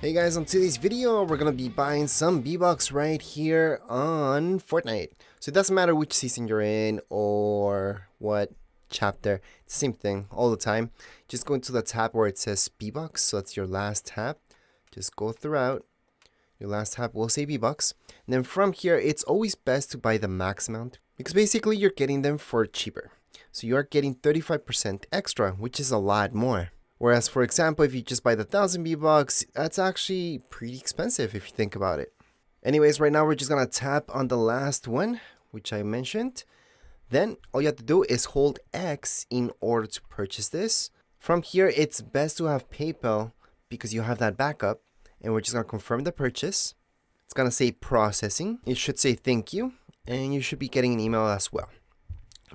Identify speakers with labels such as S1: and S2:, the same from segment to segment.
S1: Hey guys, on today's video, we're gonna be buying some V-Bucks right here on Fortnite. So it doesn't matter which season you're in or what chapter, it's the same thing all the time. Just go into the tab where it says V-Bucks, so that's your last tab. Just go throughout. Your last tab will say V-Bucks. And then from here, it's always best to buy the max amount because basically you're getting them for cheaper. So you are getting 35% extra, which is a lot more. Whereas, for example, if you just buy the 1000 V-Bucks, that's actually pretty expensive if you think about it. Anyways, right now we're just gonna tap on the last one, which I mentioned. Then all you have to do is hold X in order to purchase this. From here, it's best to have PayPal because you have that backup. And we're just gonna confirm the purchase. It's gonna say processing. It should say thank you, and you should be getting an email as well.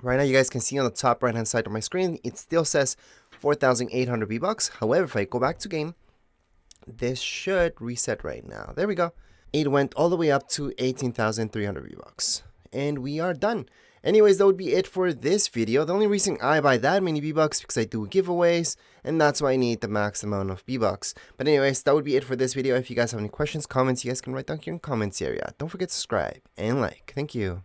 S1: Right now, you guys can see on the top right hand side of my screen, it still says 4,800 V-Bucks. However, if I go back to game, this should reset right now. There we go. It went all the way up to 18,300 V-Bucks. And we are done. Anyways, that would be it for this video. The only reason I buy that many V-Bucks because I do giveaways, and that's why I need the max amount of V-Bucks. But anyways, that would be it for this video. If you guys have any questions, comments, you guys can write down here in the comments area. Don't forget to subscribe and like. Thank you.